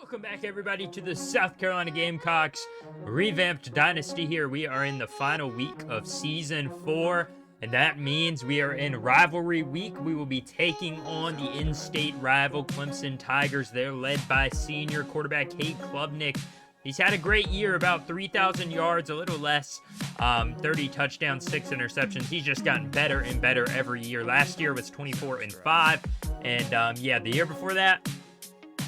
Welcome back, everybody, to the South Carolina Gamecocks Revamped Dynasty here. We are in the final week of Season 4, and that means we are in Rivalry Week. We will be taking on the in-state rival Clemson Tigers. They're led by senior quarterback Cade Klubnik. He's had a great year, about 3,000 yards, a little less, 30 touchdowns, 6 interceptions. He's just gotten better and better every year. Last year was 24-5, and yeah, the year before that,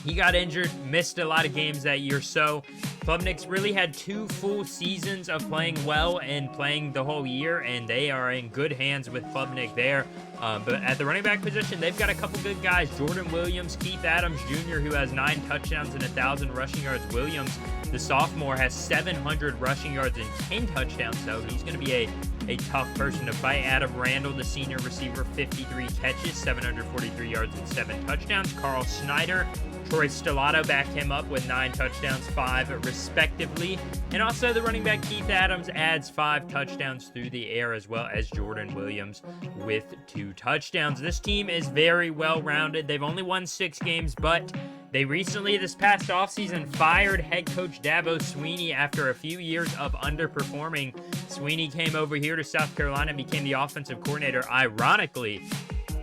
he got injured, missed a lot of games that year, so Klubnik's really had 2 full seasons of playing well and playing the whole year, and they are in good hands with Klubnik there. But at the running back position, they've got a couple good guys. Jordan Williams, Keith Adams Jr., who has 9 touchdowns and 1,000 rushing yards. Williams, the sophomore, has 700 rushing yards and 10 touchdowns, so he's going to be a tough person to fight. Adam Randall, the senior receiver, 53 catches, 743 yards and 7 touchdowns. Carl Snyder, Troy Stellato backed him up with 9 touchdowns, 5 respectively. And also the running back Keith Adams adds 5 touchdowns through the air, as well as Jordan Williams with 2 touchdowns. This team is very well-rounded. They've only won 6 games, but they recently, this past offseason, fired head coach Dabo Swinney after a few years of underperforming. Swinney came over here to South Carolina and became the offensive coordinator, ironically.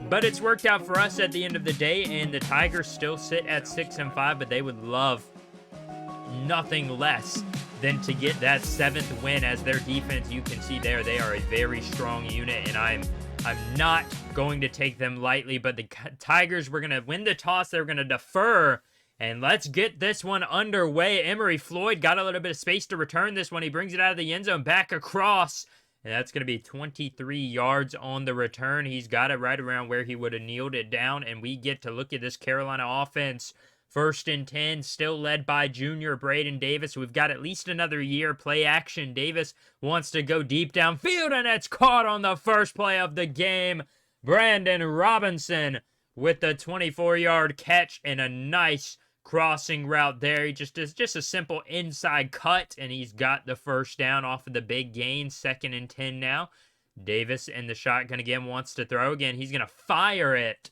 But it's worked out for us at the end of the day, and the Tigers still sit at 6-5, but they would love nothing less than to get that 7th win, as their defense, you can see there, they are a very strong unit, and I'm not going to take them lightly. But the Tigers were going to win the toss. They're going to defer, and let's get this one underway. Emory Floyd got a little bit of space to return this one. He brings it out of the end zone, back across. And that's going to be 23 yards on the return. He's got it right around where he would have kneeled it down. And we get to look at this Carolina offense. 1st and 10, still led by junior Braden Davis. We've got at least another year. Play action. Davis wants to go deep downfield, and it's caught on the first play of the game. Brandon Robinson with the 24-yard catch and a nice crossing route there. He just a simple inside cut, and he's got the first down off of the big gain. 2nd and 10 now. Davis in the shotgun again, wants to throw again. He's going to fire it.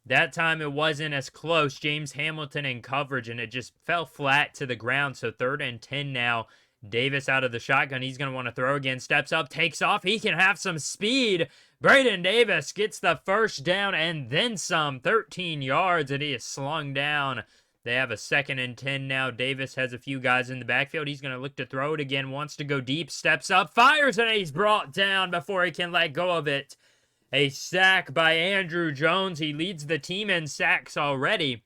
That time it wasn't as close. James Hamilton in coverage, and it just fell flat to the ground. So 3rd and 10 now. Davis out of the shotgun. He's going to want to throw again. Steps up, takes off. He can have some speed. Braden Davis gets the first down and then some. 13 yards, and he is slung down. They have a 2nd and 10 now. Davis has a few guys in the backfield. He's going to look to throw it again. Wants to go deep. Steps up. Fires, and he's brought down before he can let go of it. A sack by Andrew Jones. He leads the team in sacks already.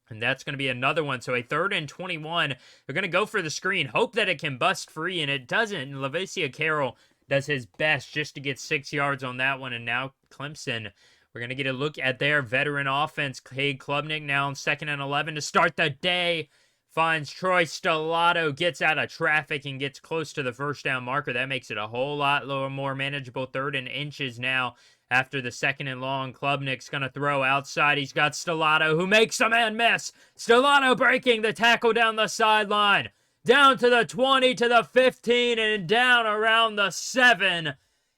And that's going to be another one. So a 3rd and 21. They're going to go for the screen. Hope that it can bust free, and it doesn't. And Lavicia Carroll does his best just to get 6 yards on that one. And now Clemson, we're going to get a look at their veteran offense. Cade Klubnik now on 2nd and 11 to start the day. Finds Troy Stellato, gets out of traffic and gets close to the first down marker. That makes it a whole lot more manageable. 3rd and inches now after the 2nd and long. Klubnik's going to throw outside. He's got Stellato, who makes a man miss. Stellato breaking the tackle down the sideline. Down to the 20, to the 15, and down around the 7.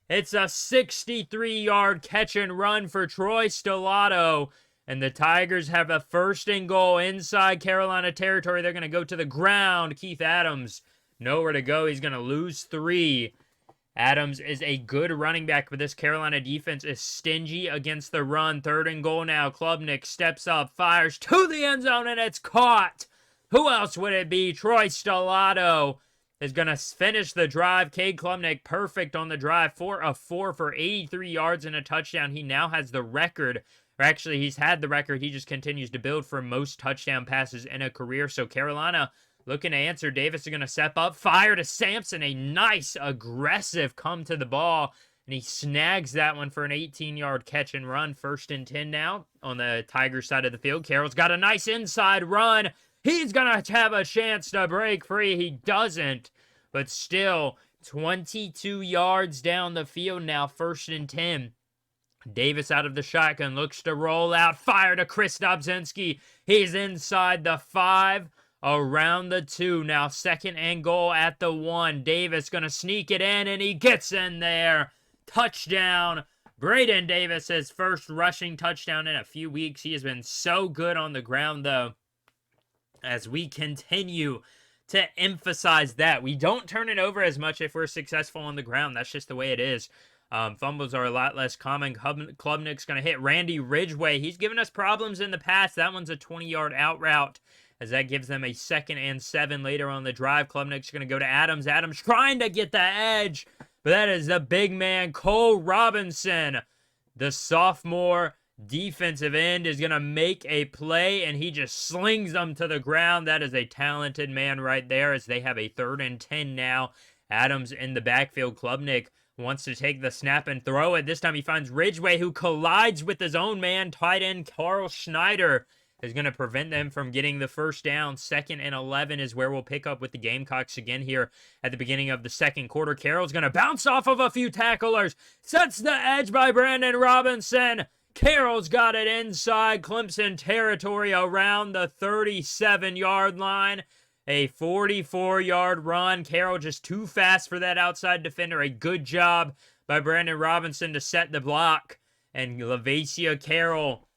It's a 63-yard catch and run for Troy Stellato. And the Tigers have a 1st and goal inside Carolina territory. They're going to go to the ground. Keith Adams, nowhere to go. He's going to lose 3. Adams is a good running back, but this Carolina defense is stingy against the run. 3rd and goal now. Klubnik steps up, fires to the end zone, and it's caught. Who else would it be? Troy Stellato is going to finish the drive. Cade Klubnik, perfect on the drive. 4 of 4 for 83 yards and a touchdown. He now has the record. Or actually, he's had the record. He just continues to build for most touchdown passes in a career. So Carolina looking to answer. Davis is going to step up. Fire to Sampson. A nice, aggressive come to the ball. And he snags that one for an 18-yard catch and run. 1st and 10 now on the Tigers side of the field. Carroll's got a nice inside run. He's going to have a chance to break free. He doesn't. But still, 22 yards down the field now. 1st and 10. Davis out of the shotgun, looks to roll out. Fire to Chris Dobzinski. He's inside the 5, around the 2. Now 2nd and goal at the 1. Davis going to sneak it in, and he gets in there. Touchdown. Braden Davis, his 1st rushing touchdown in a few weeks. He has been so good on the ground, though. as we continue to emphasize that we don't turn it over as much if we're successful on the ground. That's just the way it is. Fumbles are a lot less common. Klubnik's going to hit Randy Ridgeway. He's given us problems in the past. That one's a 20-yard out route, as that gives them a 2nd and 7 later on the drive. Klubnik's going to go to Adams. Adams trying to get the edge, but that is the big man, Cole Robinson. The sophomore defensive end is going to make a play, and he just slings them to the ground. That is a talented man right there, as they have a 3rd and 10 now. Adams in the backfield. Klubnik wants to take the snap and throw it. This time he finds Ridgeway, who collides with his own man. Tight end Carl Schneider is going to prevent them from getting the first down. 2nd and 11 is where we'll pick up with the Gamecocks again here at the beginning of the second quarter. Carroll's going to bounce off of a few tacklers. Sets the edge by Brandon Robinson. Carroll's got it inside Clemson territory around the 37-yard line. A 44-yard run. Carroll just too fast for that outside defender. A good job by Brandon Robinson to set the block. And Lavacia Carroll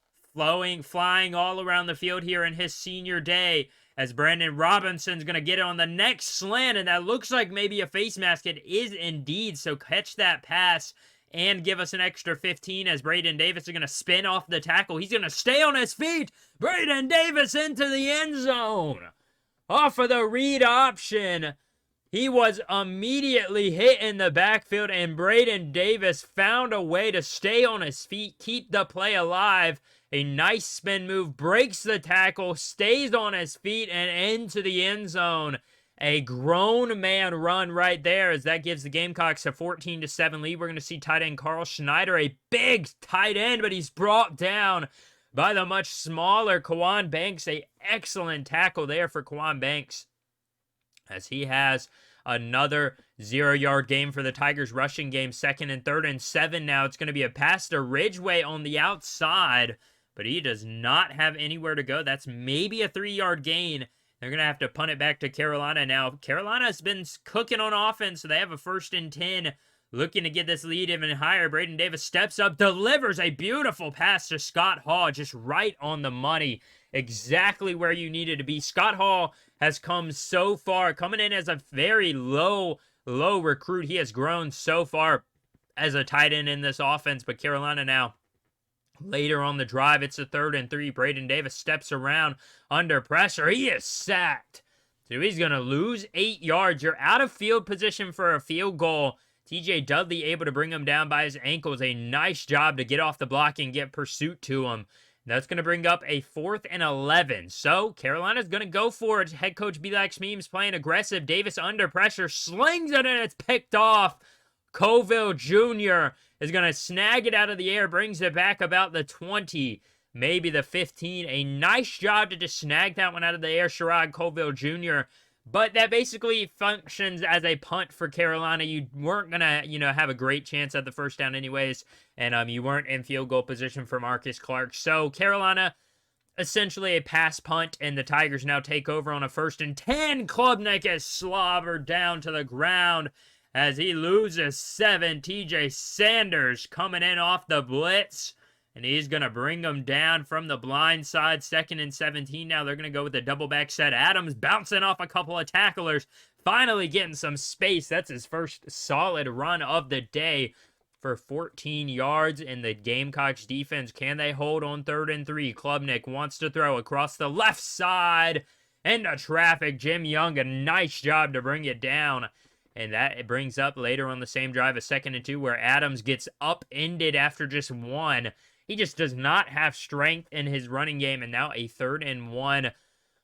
flying all around the field here in his senior day, as Brandon Robinson's going to get it on the next slant, and that looks like maybe a face mask. It is indeed, so catch that pass and give us an extra 15, as Braden Davis is going to spin off the tackle. He's going to stay on his feet. Braden Davis into the end zone. Off of the read option. He was immediately hit in the backfield, and Braden Davis found a way to stay on his feet, keep the play alive. A nice spin move, breaks the tackle, stays on his feet, and into the end zone. A grown man run right there, as that gives the Gamecocks a 14-7 lead. We're going to see tight end Carl Schneider, a big tight end, but he's brought down by the much smaller Kawan Banks. A excellent tackle there for Kawan Banks, as he has another 0-yard game for the Tigers rushing game. 2nd and 3rd and 7 now. It's going to be a pass to Ridgeway on the outside, but he does not have anywhere to go. That's maybe a 3-yard gain. They're going to have to punt it back to Carolina now. Carolina has been cooking on offense, so they have a 1st and 10, looking to get this lead even higher. Braden Davis steps up, delivers a beautiful pass to Scott Hall, just right on the money, exactly where you needed to be. Scott Hall has come so far, coming in as a very low recruit. He has grown so far as a tight end in this offense, but Carolina now, later on the drive, it's a 3rd and 3. Braden Davis steps around under pressure. He is sacked. So he's going to lose 8 yards. You're out of field position for a field goal. TJ Dudley able to bring him down by his ankles. A nice job to get off the block and get pursuit to him. That's going to bring up a 4th and 11. So Carolina's going to go for it. Head coach Belak Shmeem's playing aggressive. Davis under pressure, slings it, and it's picked off. Colville Jr. is going to snag it out of the air, brings it back about the 20, maybe the 15. A nice job to just snag that one out of the air, Sherrod Colville Jr., but that basically functions as a punt for Carolina. You weren't going to, have a great chance at the first down anyways, and you weren't in field goal position for Marcus Clark. So Carolina, essentially a pass punt, and the Tigers now take over on a 1st and 10. Klubnik is slobbered down to the ground as he loses 7. TJ Sanders coming in off the blitz, and he's going to bring them down from the blind side. 2nd and 17 now. They're going to go with the double back set. Adams bouncing off a couple of tacklers, finally getting some space. That's his first solid run of the day for 14 yards. In the Gamecocks defense, can they hold on 3rd and 3? Klubnik wants to throw across the left side into traffic. Jim Young, a nice job to bring it down. And that it brings up later on the same drive a 2nd and 2 where Adams gets upended after just 1. He just does not have strength in his running game. And now a 3rd and 1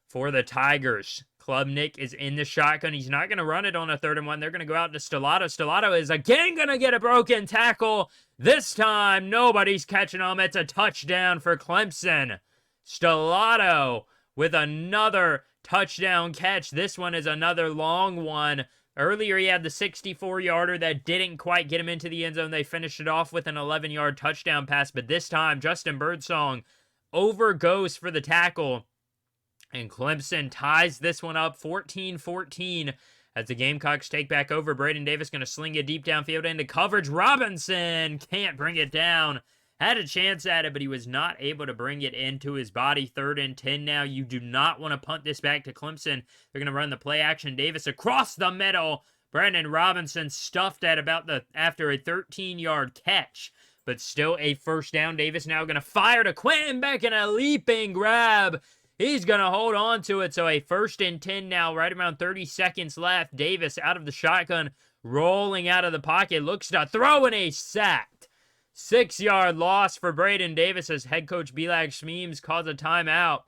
for the Tigers. Klubnik is in the shotgun. He's not going to run it on a 3rd and 1. They're going to go out to Stellato. Stellato is again going to get a broken tackle. This time, nobody's catching him. It's a touchdown for Clemson. Stellato with another touchdown catch. This one is another long one. Earlier, he had the 64-yarder that didn't quite get him into the end zone. They finished it off with an 11-yard touchdown pass, but this time, Justin Birdsong goes for the tackle, and Clemson ties this one up 14-14 as the Gamecocks take back over. Braden Davis going to sling it deep downfield into coverage. Robinson can't bring it down had a chance at it, but he was not able to bring it into his body. 3rd and 10 now. You do not want to punt this back to Clemson. They're going to run the play action. Davis across the middle. Brandon Robinson stuffed at after a 13-yard catch, but still a first down. Davis now going to fire to Quentin Beck and a leaping grab. He's going to hold on to it. So a 1st and 10 now, right around 30 seconds left. Davis out of the shotgun, rolling out of the pocket, looks to throw in a sacked. 6-yard loss for Braden Davis as head coach Belag Shmeems calls a timeout.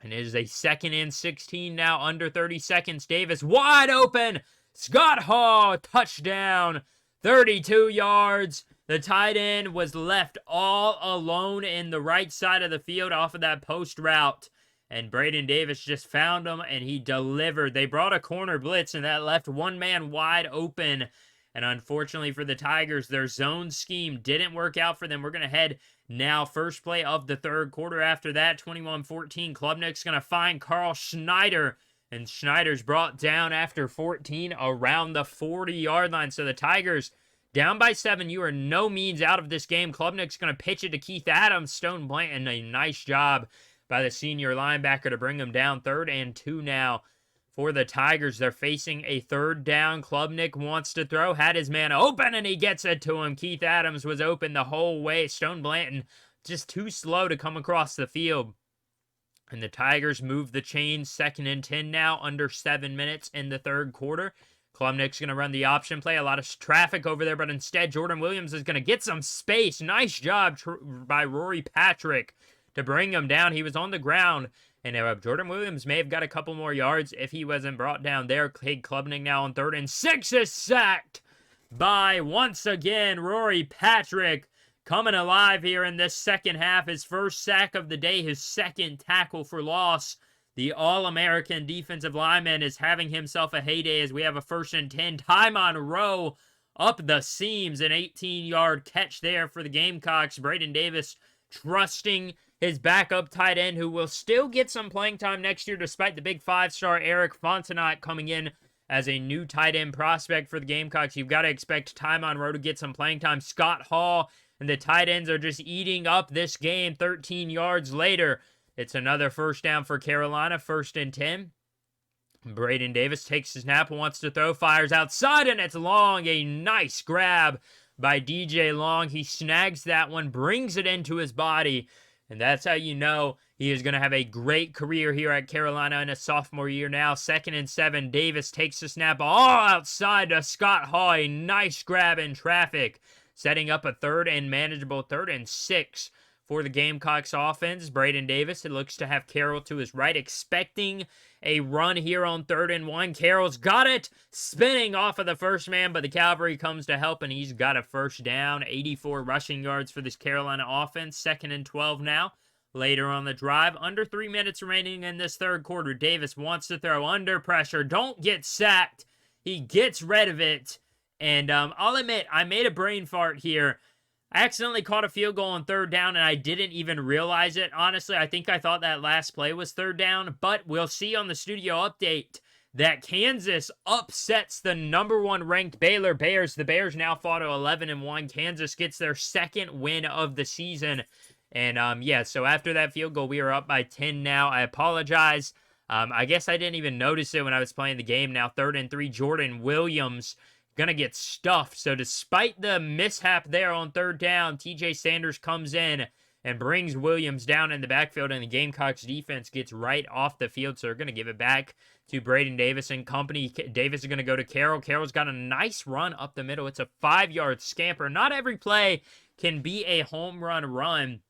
And it is a 2nd and 16 now, under 30 seconds. Davis wide open. Scott Hall, touchdown. 32 yards. The tight end was left all alone in the right side of the field off of that post route. And Braden Davis just found him, and he delivered. They brought a corner blitz, and that left one man wide open. And unfortunately for the Tigers, their zone scheme didn't work out for them. We're going to head now, first play of the 3rd quarter. After that, 21-14, Klubnik's going to find Carl Schneider. And Schneider's brought down after 14 around the 40-yard line. So the Tigers down by 7. You are no means out of this game. Klubnik's going to pitch it to Keith Adams. Stone Blanton, a nice job by the senior linebacker to bring them down. 3rd and 2 now for the Tigers. They're facing a 3rd down. Klubnik wants to throw. Had his man open, and he gets it to him. Keith Adams was open the whole way. Stone Blanton just too slow to come across the field. And the Tigers move the chains. 2nd and 10 now, under 7 minutes in the 3rd quarter. Klubnik's going to run the option play. A lot of traffic over there, but instead Jordan Williams is going to get some space. Nice job by Rory Patrick to bring him down. He was on the ground, and Jordan Williams may have got a couple more yards if he wasn't brought down there. Cade Klubnik now on 3rd and 6 is sacked by, once again, Rory Patrick. Coming alive here in this second half. His first sack of the day, his 2nd tackle for loss. The All-American defensive lineman is having himself a heyday as we have a 1st and 10. Tymon Rowe up the seams. An 18-yard catch there for the Gamecocks. Braden Davis trusting his backup tight end, who will still get some playing time next year despite the big 5-star Eric Fontenot coming in as a new tight end prospect for the Gamecocks. You've got to expect Tymon Rowe to get some playing time. Scott Hall and the tight ends are just eating up this game. 13 yards later, it's another first down for Carolina. 1st and 10. Braden Davis takes his snap, wants to throw, fires outside, and it's Long. A nice grab by DJ Long. He snags that one, brings it into his body, and that's how you know he is going to have a great career here at Carolina in his sophomore year now. 2nd and 7. Davis takes the snap all outside to Scott Hall. A nice grab in traffic, setting up a 3rd and manageable 3rd and 6 for the Gamecocks offense. Braden Davis, it looks to have Carroll to his right, expecting a run here on 3rd and 1. Carroll's got it, spinning off of the first man, but the Cavalry comes to help, and he's got a first down. 84 rushing yards for this Carolina offense. 2nd and 12 now. Later on the drive, under 3 minutes remaining in this 3rd quarter. Davis wants to throw under pressure. Don't get sacked. He gets rid of it. And I'll admit, I made a brain fart here. I accidentally caught a field goal on 3rd down, and I didn't even realize it. Honestly, I think I thought that last play was 3rd down, but we'll see on the studio update that Kansas upsets the number 1 ranked Baylor Bears. The Bears now fall to 11-1. Kansas gets their 2nd win of the season. And yeah, so after that field goal, we are up by 10 now. I apologize. I guess I didn't even notice it when I was playing the game. Now 3rd and 3, Jordan Williams gonna get stuffed. So despite the mishap there on 3rd down, TJ Sanders comes in and brings Williams down in the backfield, and the Gamecocks defense gets right off the field. So they're gonna give it back to Braden Davis and company. Davis is gonna go to Carroll. Carroll's got a nice run up the middle. It's a 5-yard scamper. Not every play can be a home run.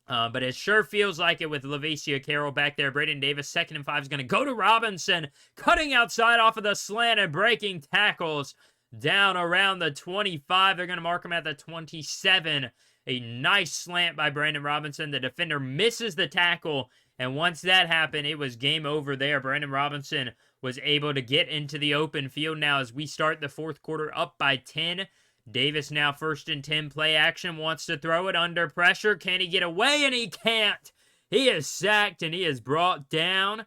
But it sure feels like it with Lavicia Carroll back there. Braden Davis, 2nd and 5, is going to go to Robinson, cutting outside off of the slant and breaking tackles down around the 25. They're going to mark him at the 27. A nice slant by Brandon Robinson. The defender misses the tackle, and once that happened, it was game over there. Brandon Robinson was able to get into the open field now as we start the 4th quarter up by 10. Davis now 1st and 10, play action, wants to throw it under pressure. Can he get away? And he can't. He is sacked and he is brought down.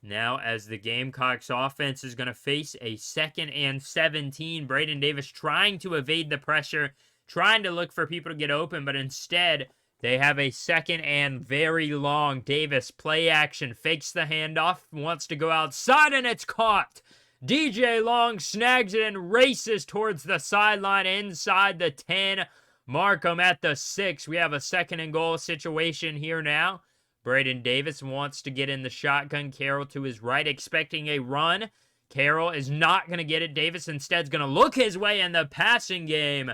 Now as the Gamecocks offense is going to face a 2nd and 17. Braden Davis trying to evade the pressure. trying to look for people to get open, but instead they have a second and very long. Davis play action, fakes the handoff, wants to go outside, and it's caught. DJ Long snags it and races towards the sideline inside the 10. Markham at the 6. We have a second and goal situation here now. Braden Davis wants to get in the shotgun. Carroll to his right, expecting a run. Carroll is not going to get it. Davis instead is going to look his way in the passing game.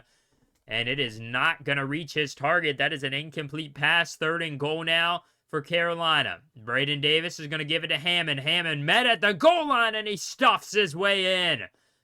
And it is not going to reach his target. That is an incomplete pass. Third and goal now for Carolina. Braden Davis is going to give it to Hammond. Hammond met at the goal line, and he stuffs his way in.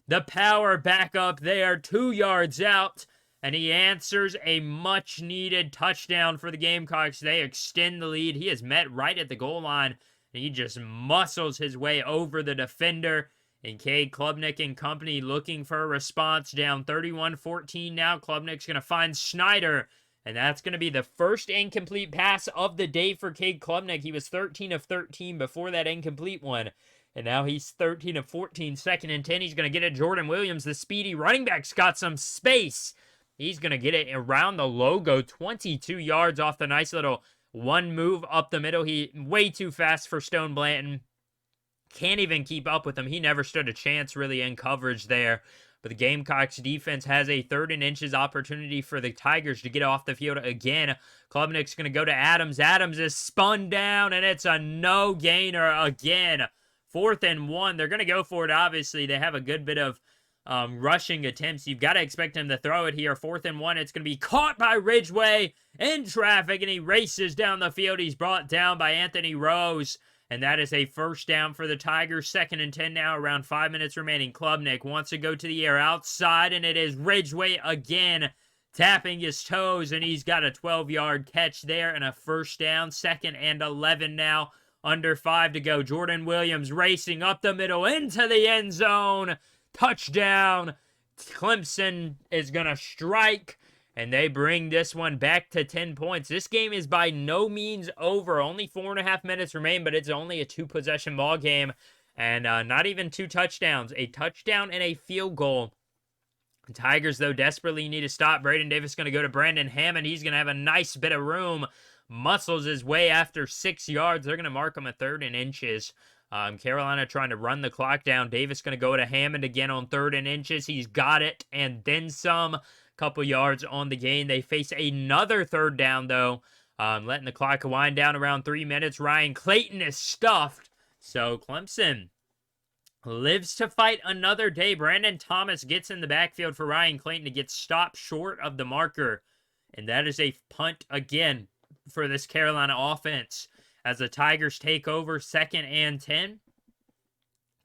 The power back up there, 2 yards out. And he answers a much-needed touchdown for the Gamecocks. They extend the lead. He is met right at the goal line, and he just muscles his way over the defender. And Cade Klubnik and company looking for a response, down 31-14 now. Klubnik's going to find Schneider, and that's going to be the first incomplete pass of the day for Cade Klubnik. He was 13 of 13 before that incomplete one. And now he's 13 of 14, second and 10. He's going to get it. Jordan Williams, the speedy running back's got some space. He's going to get it around the logo, 22 yards off the nice little one move up the middle. He way too fast for Stone Blanton. Can't even keep up with him. He never stood a chance really in coverage there. But the Gamecocks defense has a 3rd and inches opportunity for the Tigers to get off the field again. Klubnik's going to go to Adams. Adams is spun down, and it's a no-gainer again. 4th and 1. They're going to go for it, obviously. They have a good bit of rushing attempts. You've got to expect him to throw it here. 4th and 1. It's going to be caught by Ridgeway in traffic, and he races down the field. He's brought down by Anthony Rose. And that is a first down for the Tigers. 2nd and 10 now, around 5 minutes remaining. Klubnik wants to go to the air outside, and it is Ridgeway again tapping his toes, and he's got a 12-yard catch there and a first down. 2nd and 11 now, under 5 to go. Jordan Williams racing up the middle into the end zone. Touchdown. Clemson is going to strike. And they bring this one back to 10 points. This game is by no means over. Only 4.5 minutes remain, but it's only a 2-possession ball game. And not even 2 touchdowns. A touchdown and a field goal. The Tigers, though, desperately need to stop. Braden Davis going to go to Brandon Hammond. He's going to have a nice bit of room. Muscles his way after 6 yards. They're going to mark him a 3rd and inches. Carolina trying to run the clock down. Davis going to go to Hammond again on 3rd and inches. He's got it, and then some. Couple yards on the gain. They face another 3rd down, though. Letting the clock wind down around 3 minutes. Ryan Clayton is stuffed. So Clemson lives to fight another day. Brandon Thomas gets in the backfield for Ryan Clayton to get stopped short of the marker. And that is a punt again for this Carolina offense. As the Tigers take over, 2nd and 10.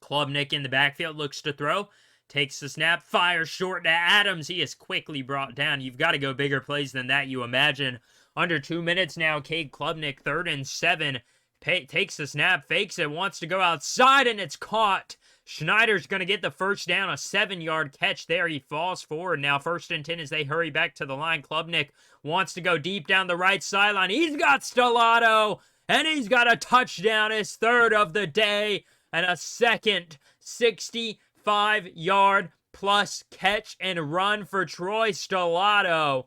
Klubnik in the backfield looks to throw. Takes the snap, fires short to Adams. He is quickly brought down. You've got to go bigger plays than that, you imagine. Under 2 minutes now, Cade Klubnik, 3rd and 7. Takes the snap, fakes it, wants to go outside, and it's caught. Schneider's going to get the first down, a 7-yard catch there. He falls forward. Now 1st and 10 as they hurry back to the line. Klubnik wants to go deep down the right sideline. He's got Stellato, and he's got a touchdown, his 3rd of the day, and a second 65-yard plus catch and run for Troy Stellato,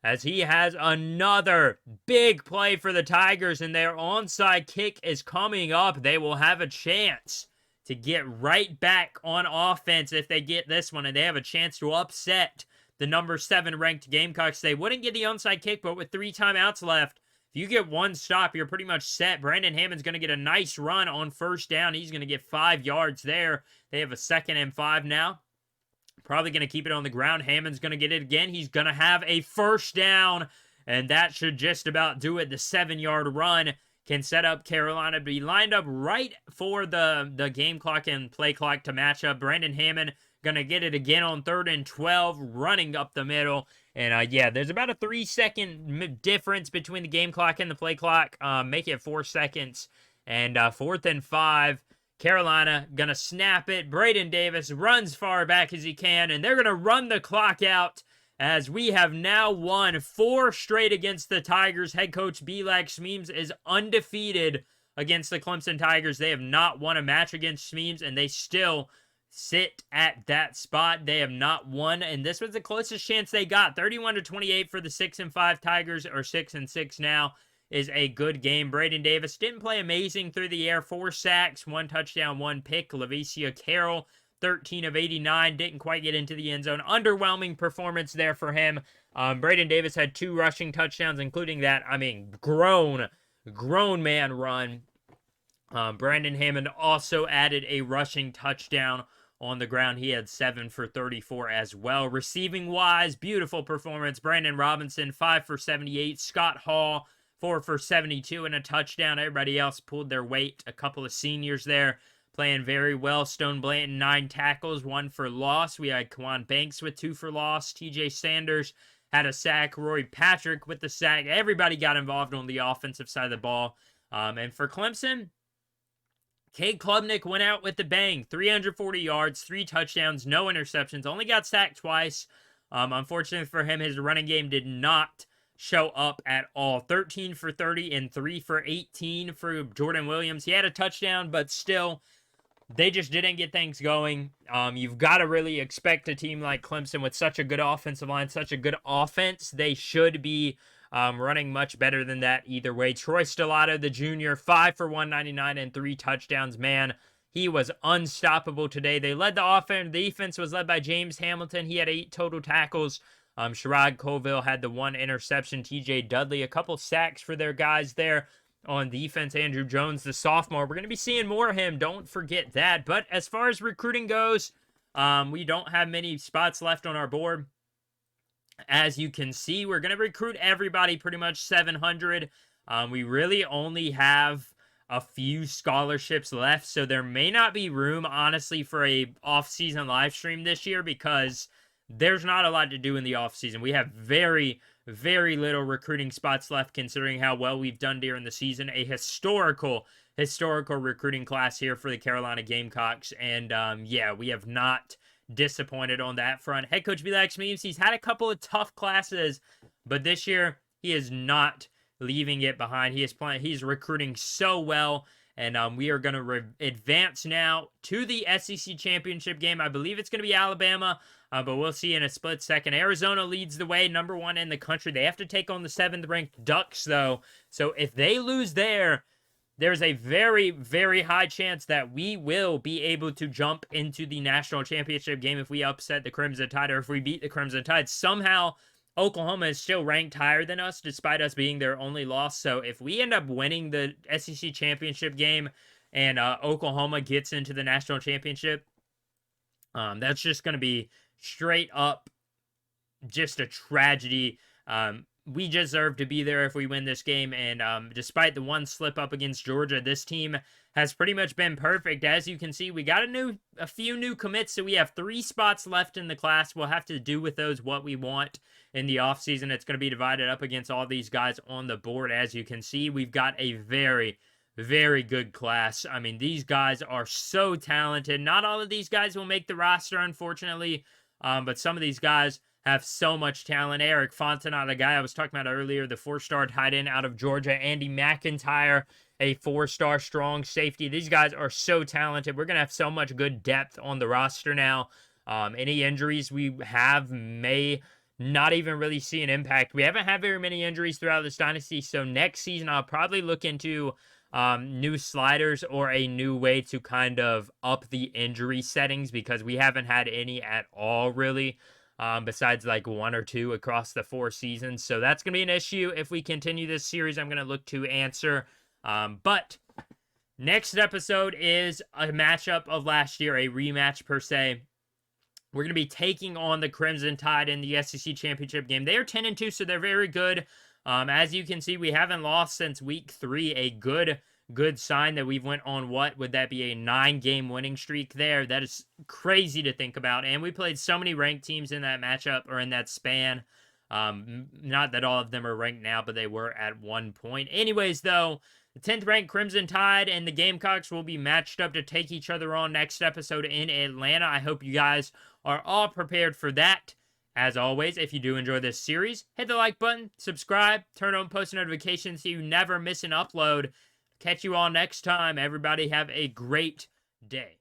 as he has another big play for the Tigers, and their onside kick is coming up. They will have a chance to get right back on offense if they get this one, and they have a chance to upset the number 7 ranked Gamecocks. They wouldn't get the onside kick, but with 3 timeouts left, if you get one stop, you're pretty much set. Brandon Hammond's going to get a nice run on 1st down. He's going to get 5 yards there. They have a 2nd and 5 now. Probably going to keep it on the ground. Hammond's going to get it again. He's going to have a 1st down, and that should just about do it. The 7-yard run can set up Carolina to be lined up right for the game clock and play clock to match up. Brandon Hammond going to get it again on 3rd and 12, running up the middle. And, yeah, there's about a 3-second difference between the game clock and the play clock. Make it 4 seconds. And 4th and 5, Carolina going to snap it. Braden Davis runs far back as he can, and they're going to run the clock out as we have now won 4 straight against the Tigers. Head coach Belak Smeems is undefeated against the Clemson Tigers. They have not won a match against Smeems, and they still sit at that spot. They have not won, and this was the closest chance they got. 31-28 for the 6-5 Tigers, or 6-6 now, is a good game. Braden Davis didn't play amazing through the air. 4 sacks, 1 touchdown, 1 pick. Lavicia Carroll, 13 of 89, didn't quite get into the end zone. Underwhelming performance there for him. Braden Davis had 2 rushing touchdowns, including that, grown man run. Brandon Hammond also added a rushing touchdown on the ground. He had 7 for 34 as well. Receiving wise, beautiful performance. Brandon Robinson, 5 for 78. Scott Hall, 4 for 72 and a touchdown. Everybody else pulled their weight. A couple of seniors there playing very well. Stone Blanton, 9 tackles, 1 for loss. We had Kwan Banks with 2 for loss. TJ Sanders had a sack. Roy Patrick with the sack. Everybody got involved on the offensive side of the ball. And for Clemson, Cade Klubnik went out with the bang. 340 yards, 3 touchdowns, no interceptions. Only got sacked twice. Unfortunately for him, his running game did not show up at all. 13 for 30 and 3 for 18 for Jordan Williams. He had a touchdown, but still, they just didn't get things going. You've got to really expect a team like Clemson with such a good offensive line, such a good offense. They should be running much better than that either way. Troy Stellato, the junior, 5 for 199 and 3 touchdowns. Man, he was unstoppable today. They led the offense. The defense was led by James Hamilton. He had 8 total tackles. Sherrod Colville had the 1 interception. TJ Dudley, a couple sacks for their guys there on defense. Andrew Jones, the sophomore. We're going to be seeing more of him. Don't forget that. But as far as recruiting goes, we don't have many spots left on our board. As you can see, we're going to recruit everybody, pretty much 700. We really only have a few scholarships left, so there may not be room, honestly, for a off-season live stream this year because there's not a lot to do in the off-season. We have very, very little recruiting spots left considering how well we've done during the season. A historical recruiting class here for the Carolina Gamecocks, and yeah, we have not disappointed on that front. Head coach Vilax means he's had a couple of tough classes, but this year he is not leaving it behind. He's recruiting so well, and we are going to advance now to the SEC championship game. I believe it's going to be Alabama, but we'll see in a split second. Arizona leads the way, number 1 in the country. They have to take on the 7th ranked Ducks though, so if they lose there's a very, very high chance that we will be able to jump into the national championship game if we upset the Crimson Tide, or if we beat the Crimson Tide. Somehow, Oklahoma is still ranked higher than us, despite us being their only loss. So if we end up winning the SEC championship game and Oklahoma gets into the national championship, that's just going to be straight up just a tragedy. We deserve to be there if we win this game, and despite the 1 slip up against Georgia, this team has pretty much been perfect. As you can see, we got a few new commits, so we have 3 spots left in the class. We'll have to do with those what we want in the offseason. It's going to be divided up against all these guys on the board. As you can see, we've got a very, very good class. I mean, these guys are so talented. Not all of these guys will make the roster, unfortunately, but some of these guys have so much talent. Eric Fontenot, a guy I was talking about earlier, the 4-star tight end out of Georgia. Andy McIntyre, a 4-star strong safety. These guys are so talented. We're going to have so much good depth on the roster now. Any injuries we have may not even really see an impact. We haven't had very many injuries throughout this dynasty, so next season I'll probably look into new sliders or a new way to kind of up the injury settings because we haven't had any at all, really. Besides like 1 or 2 across the 4 seasons. So that's going to be an issue if we continue this series. I'm going to look to answer. But next episode is a matchup of last year, a rematch per se. We're going to be taking on the Crimson Tide in the SEC championship game. They are 10-2, so they're very good. As you can see, we haven't lost since week 3. A good sign that we've went on, what would that be, a 9-game winning streak there. That is crazy to think about, and we played so many ranked teams in that matchup, or in that span. Not that all of them are ranked now, but they were at one point. Anyways, though, the 10th ranked Crimson Tide and the Gamecocks will be matched up to take each other on next episode in Atlanta. I hope you guys are all prepared for that. As always, if you do enjoy this series, hit the like button, subscribe, turn on post notifications so you never miss an upload. Catch you all next time. Everybody have a great day.